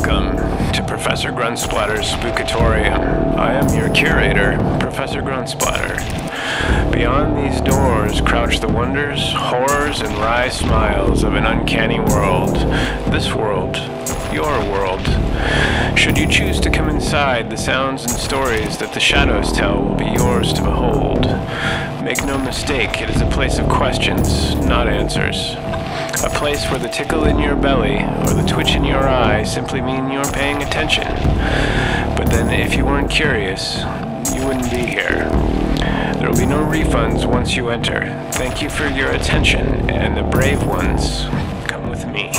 Welcome to Professor Gruntsplatter's Spookatorium. I am your curator, Professor Gruntsplatter. Beyond these doors crouch the wonders, horrors, and wry smiles of an uncanny world. This world, your world. Should you choose to come inside, the sounds and stories that the shadows tell will be yours to behold. Make no mistake, it is a place of questions, not answers. A place where the tickle in your belly or the twitch in your eye simply mean you're paying attention. But then if you weren't curious, you wouldn't be here. There will be no refunds once you enter. Thank you for your attention, and the brave ones, come with me.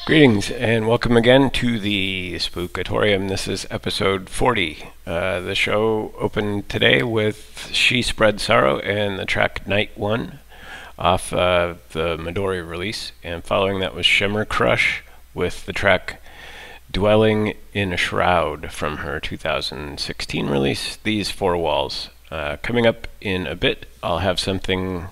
Greetings and welcome again to the Spookatorium. This is episode 40. The show opened today with She Spread Sorrow and the track Night One off the Midori release, and following that was Shimmer Crush with the track Dwelling in a Shroud from her 2016 release, These Four Walls. Coming up in a bit, I'll have something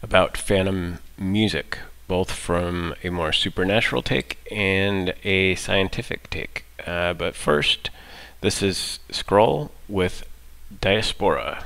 about Phantom music, both from a more supernatural take and a scientific take. But first, this is Skrol with Diaspora.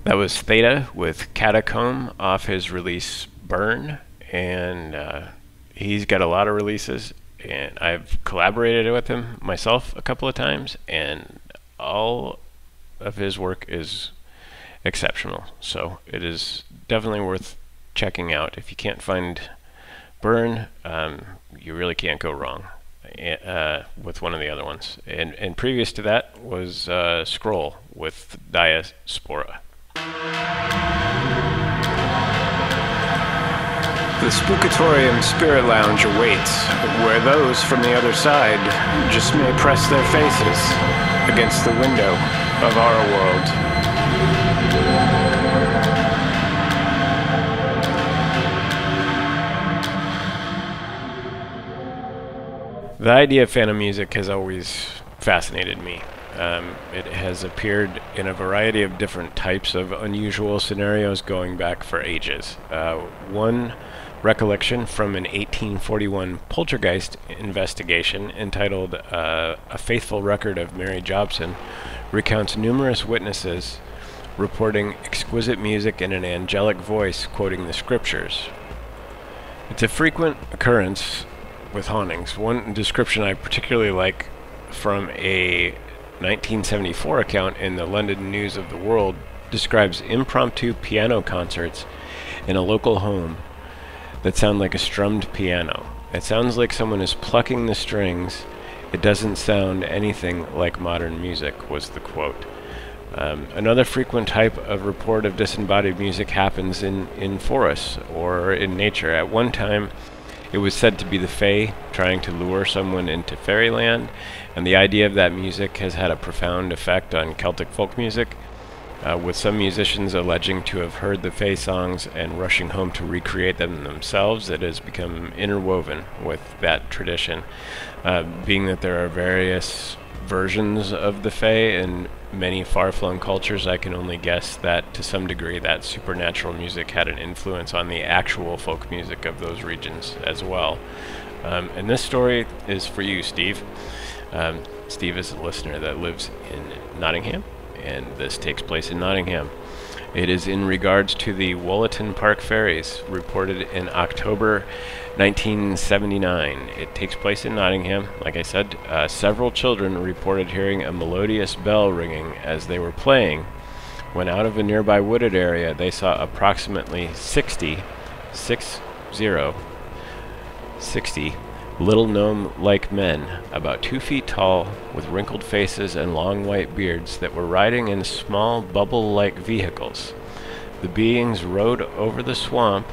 That was Theta with Catacomb off his release Burn, and he's got a lot of releases, and I've collaborated with him myself a couple of times, and all of his work is exceptional. So it is definitely worth checking out. If you can't find Burn, you really can't go wrong with one of the other ones. And previous to that was Skrol with Diaspora. The Spookatorium Spirit Lounge awaits, where those from the other side just may press their faces against the window of our world. The idea of phantom music has always fascinated me. It has appeared in a variety of different types of unusual scenarios going back for ages. One recollection from an 1841 poltergeist investigation entitled A Faithful Record of Mary Jobson recounts numerous witnesses reporting exquisite music and an angelic voice quoting the scriptures. It's a frequent occurrence with hauntings. One description I particularly like from a 1974 account in the London News of the World describes impromptu piano concerts in a local home that sound like a strummed piano. It sounds like someone is plucking the strings. It doesn't sound anything like modern music, was the quote. Another frequent type of report of disembodied music happens in forests or in nature. At one time, it was said to be the Fae trying to lure someone into fairyland, and the idea of that music has had a profound effect on Celtic folk music, with some musicians alleging to have heard the Fae songs and rushing home to recreate them themselves. It has become interwoven with that tradition, being that there are various versions of the Fae in many far-flung cultures. I can only guess that to some degree that supernatural music had an influence on the actual folk music of those regions as well. And this story is for you, Steve. Steve is a listener that lives in Nottingham, and this takes place in Nottingham. It is in regards to the Wollaton Park Ferries, reported in October 1979. It takes place in Nottingham. Like I said, several children reported hearing a melodious bell ringing as they were playing. When out of a nearby wooded area, they saw approximately 60 little gnome-like men, about 2 feet tall, with wrinkled faces and long white beards, that were riding in small bubble-like vehicles. The beings rode over the swamp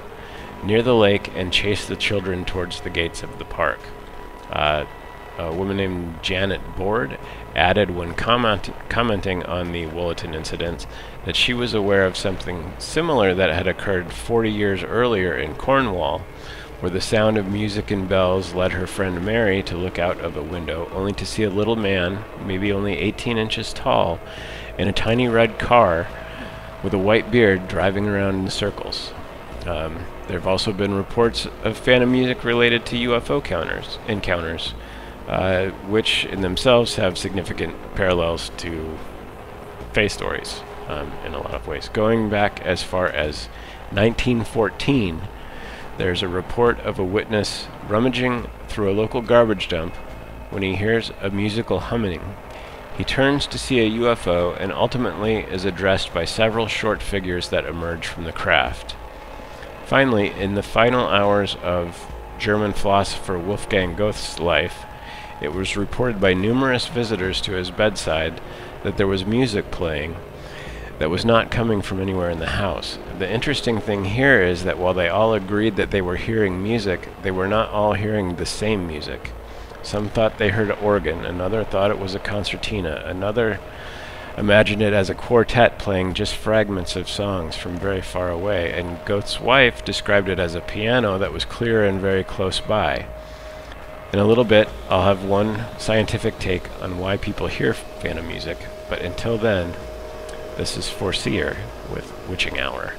near the lake and chased the children towards the gates of the park. A woman named Janet Board added, when commenting on the Wollaton incident, that she was aware of something similar that had occurred 40 years earlier in Cornwall, where the sound of music and bells led her friend Mary to look out of a window, only to see a little man, maybe only 18 inches tall, in a tiny red car with a white beard driving around in circles. There have also been reports of phantom music related to UFO encounters, which in themselves have significant parallels to Fae stories in a lot of ways. Going back as far as 1914, there's a report of a witness rummaging through a local garbage dump when he hears a musical humming. He turns to see a UFO and ultimately is addressed by several short figures that emerge from the craft. Finally, in the final hours of German philosopher Wolfgang Goethe's life, it was reported by numerous visitors to his bedside that there was music playing that was not coming from anywhere in the house. The interesting thing here is that while they all agreed that they were hearing music, they were not all hearing the same music. Some thought they heard an organ, another thought it was a concertina, another imagined it as a quartet playing just fragments of songs from very far away, and Goethe's wife described it as a piano that was clear and very close by. In a little bit, I'll have one scientific take on why people hear phantom music, but until then, this is Foreseer with Witching Hour.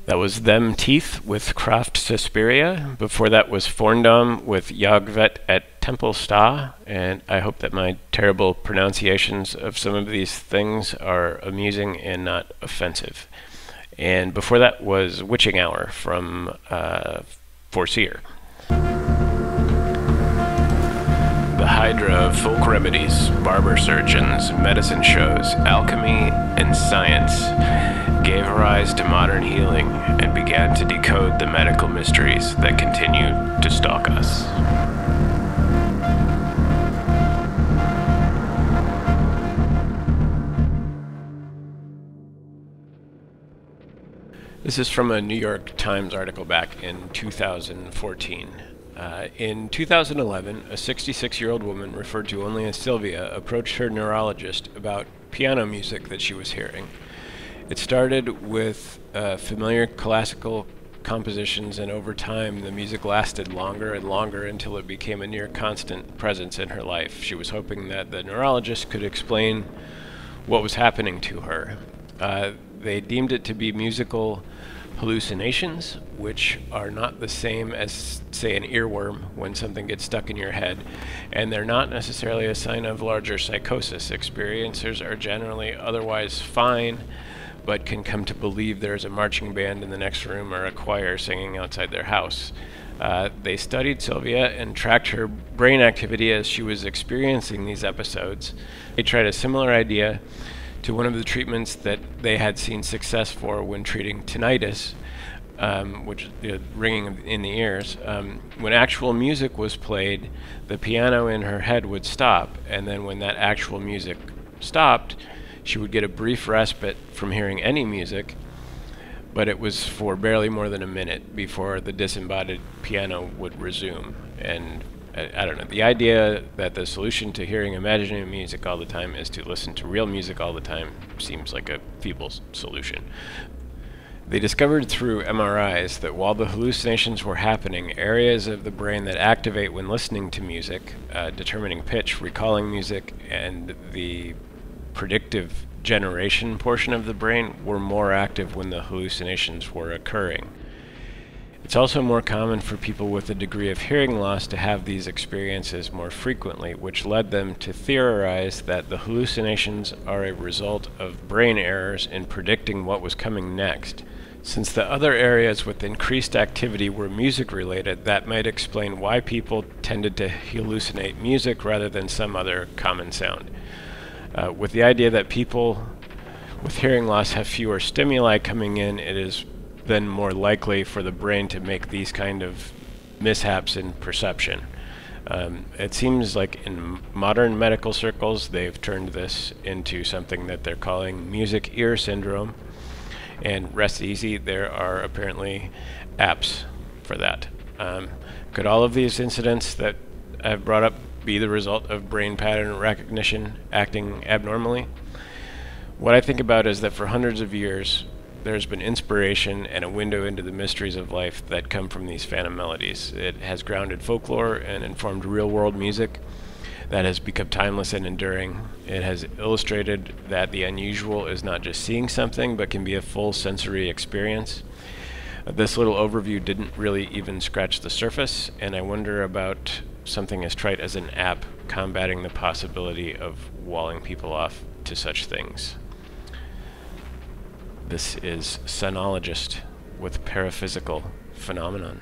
That was Them Teeth with Kraft Suspiria. Before that was Forndom with Jagvet at Temple Sta. And I hope that my terrible pronunciations of some of these things are amusing and not offensive. And before that was Witching Hour from Foreseer. The hydra of folk remedies, barber surgeons, medicine shows, alchemy, and science gave rise to modern healing and began to decode the medical mysteries that continue to stalk us. This is from a New York Times article back in 2014. In 2011, a 66-year-old woman referred to only as Sylvia approached her neurologist about piano music that she was hearing. It started with familiar classical compositions, and over time the music lasted longer and longer until it became a near constant presence in her life. She was hoping that the neurologist could explain what was happening to her. They deemed it to be musical hallucinations, which are not the same as, say, an earworm when something gets stuck in your head, and they're not necessarily a sign of larger psychosis. Experiencers are generally otherwise fine, but can come to believe there's a marching band in the next room or a choir singing outside their house. They studied Sylvia and tracked her brain activity as she was experiencing these episodes. They tried a similar idea to one of the treatments that they had seen success for when treating tinnitus, which is ringing in the ears. When actual music was played, the piano in her head would stop, and then when that actual music stopped, she would get a brief respite from hearing any music, but it was for barely more than a minute before the disembodied piano would resume. And I don't know, the idea that the solution to hearing imaginary music all the time is to listen to real music all the time seems like a feeble solution. They discovered through MRIs that while the hallucinations were happening, areas of the brain that activate when listening to music, determining pitch, recalling music, and the predictive generation portion of the brain were more active when the hallucinations were occurring. It's also more common for people with a degree of hearing loss to have these experiences more frequently, which led them to theorize that the hallucinations are a result of brain errors in predicting what was coming next. Since the other areas with increased activity were music-related, that might explain why people tended to hallucinate music rather than some other common sound. With the idea that people with hearing loss have fewer stimuli coming in, it is then more likely for the brain to make these kind of mishaps in perception. It seems like in modern medical circles, they've turned this into something that they're calling music ear syndrome. And rest easy, there are apparently apps for that. Could all of these incidents that I've brought up be the result of brain pattern recognition acting abnormally? What I think about is that for hundreds of years, there's been inspiration and a window into the mysteries of life that come from these phantom melodies. It has grounded folklore and informed real-world music that has become timeless and enduring. It has illustrated that the unusual is not just seeing something, but can be a full sensory experience. This little overview didn't really even scratch the surface, and I wonder about something as trite as an app combating the possibility of walling people off to such things. This is Sonologyst with Paraphysical Phenomenon.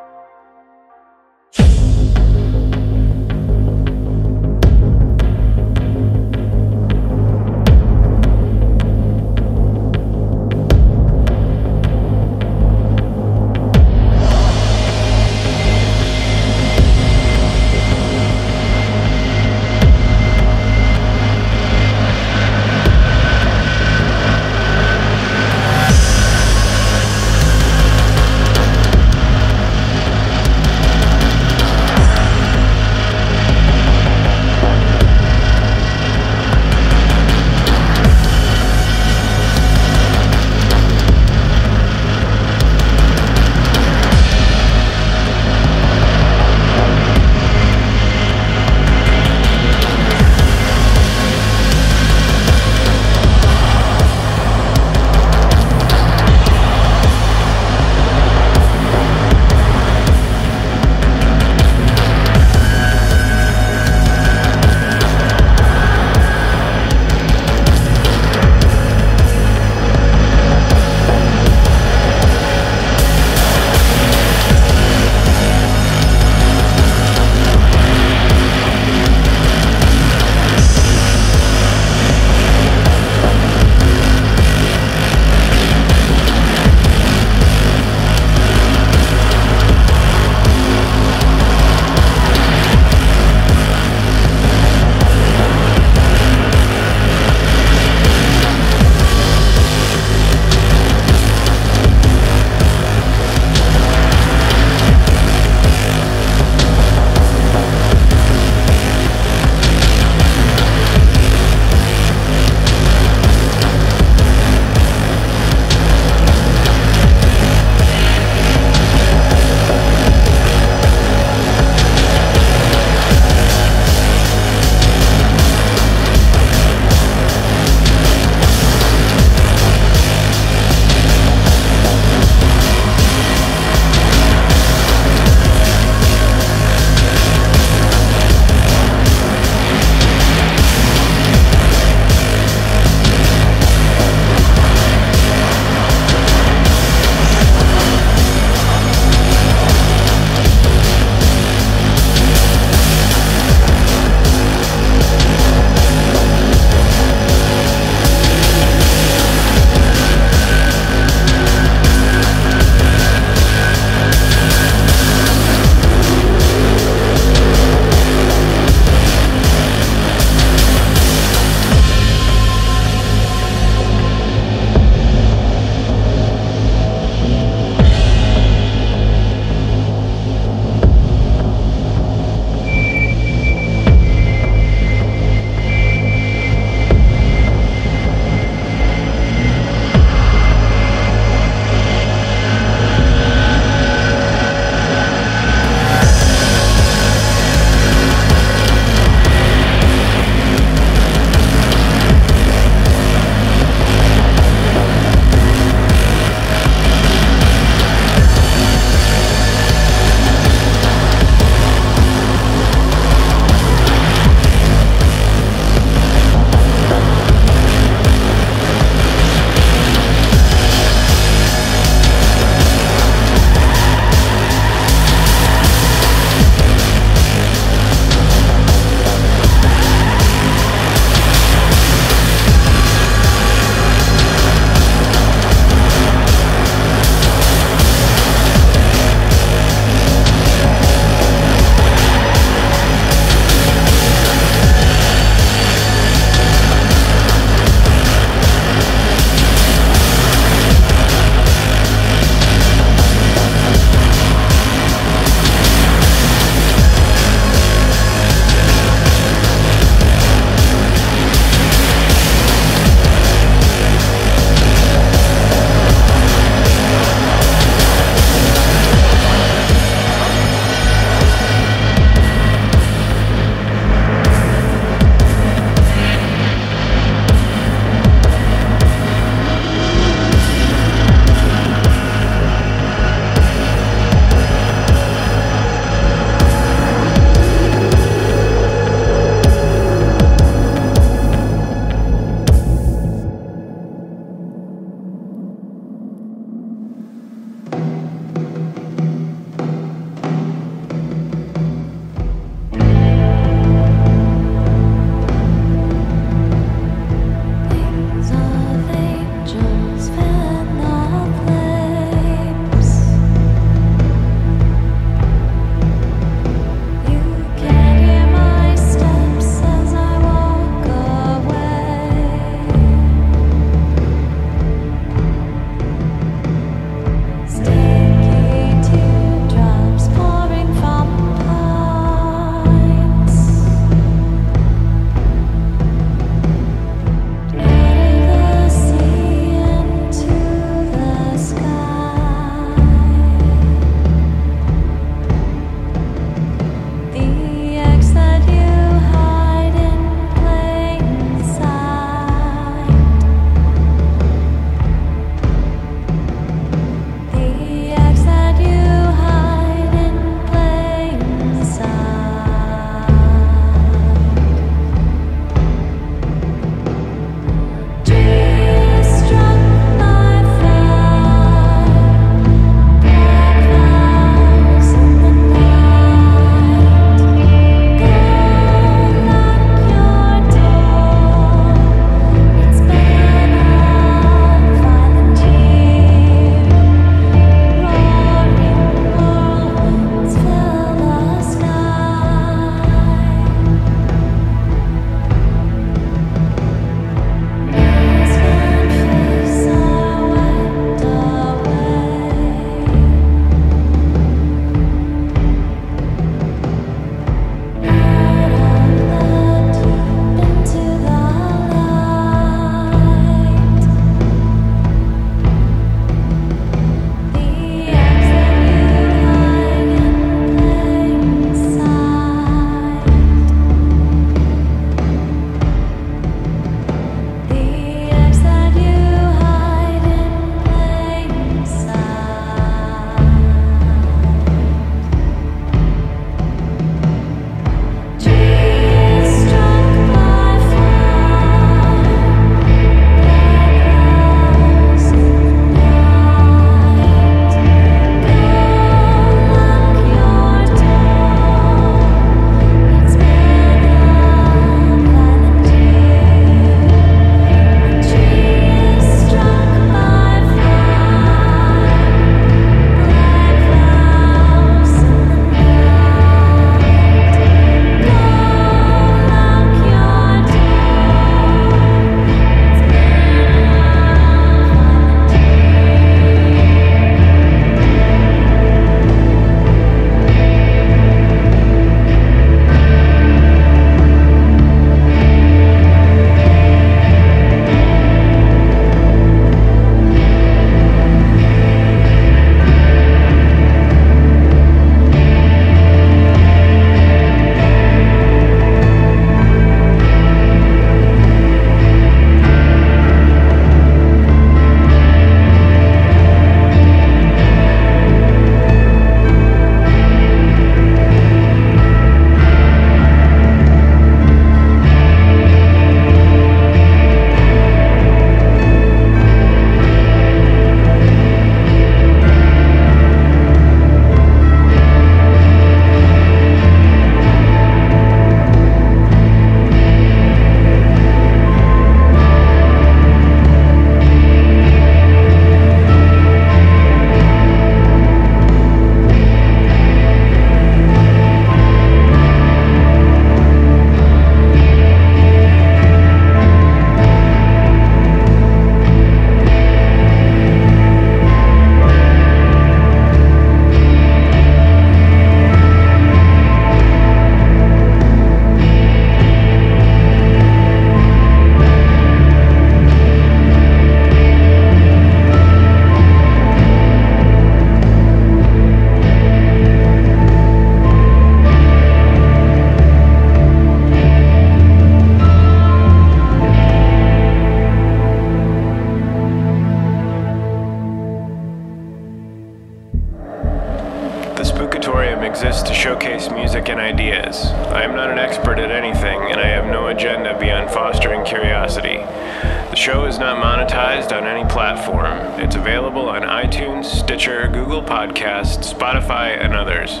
Spookatorium exists to showcase music and ideas. I am not an expert at anything, and I have no agenda beyond fostering curiosity. The show is not monetized on any platform. It's available on iTunes, Stitcher, Google Podcasts, Spotify, and others.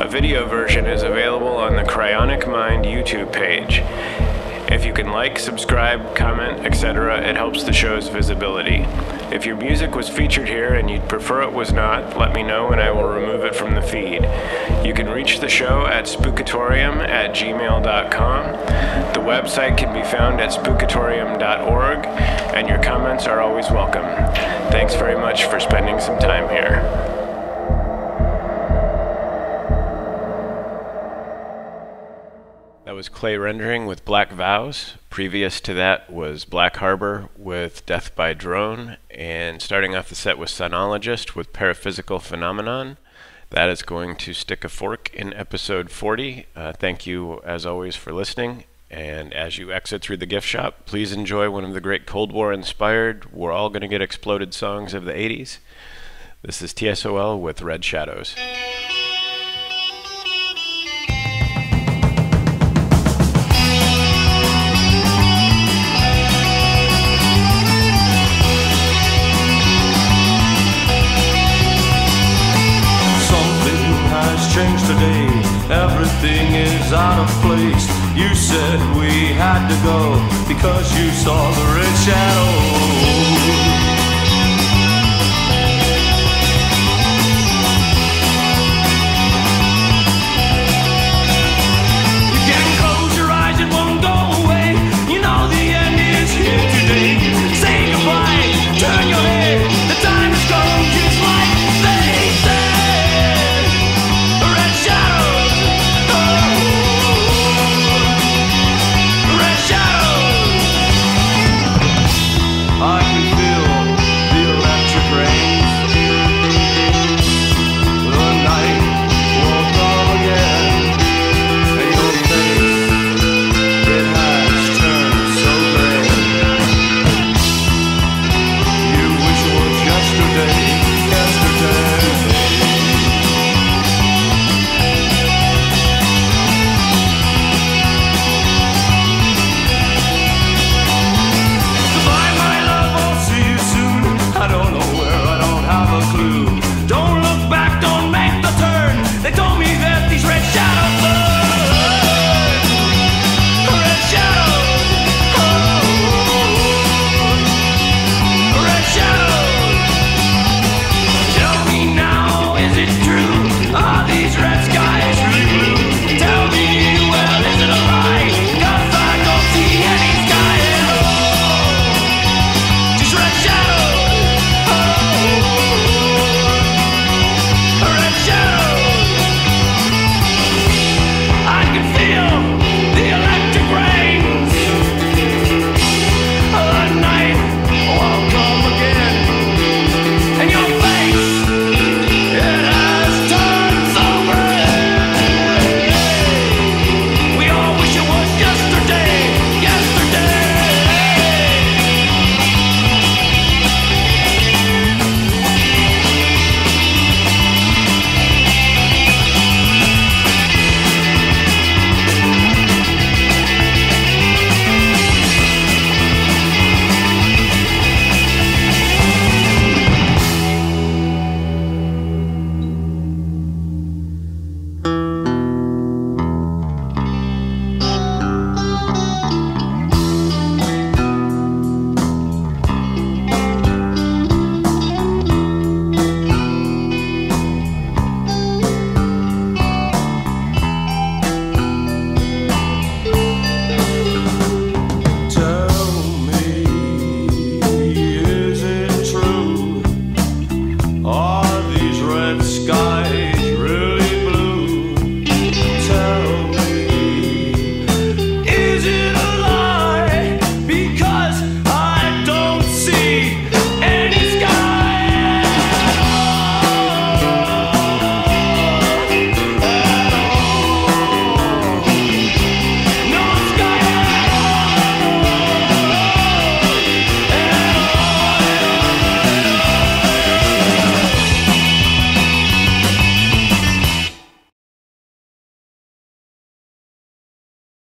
A video version is available on the Cryonic Mind YouTube page. If you can like, subscribe, comment, etc., it helps the show's visibility. If your music was featured here and you'd prefer it was not, let me know and I will remove it from the feed. You can reach the show at spookatorium@gmail.com. The website can be found at spookatorium.org, and your comments are always welcome. Thanks very much for spending some time here. That was Clay Rendering with Black Vows. Previous to that was Blakk Harbor with Death by Drone. And starting off the set was Sonologyst with Paraphysical Phenomenon. That is going to stick a fork in episode 40. Thank you, as always, for listening. And as you exit through the gift shop, please enjoy one of the great Cold War-inspired, we're all going to get exploded songs of the 80s. This is TSOL with Red Shadows. Changed today, everything is out of place. You said we had to go because you saw the red shadow.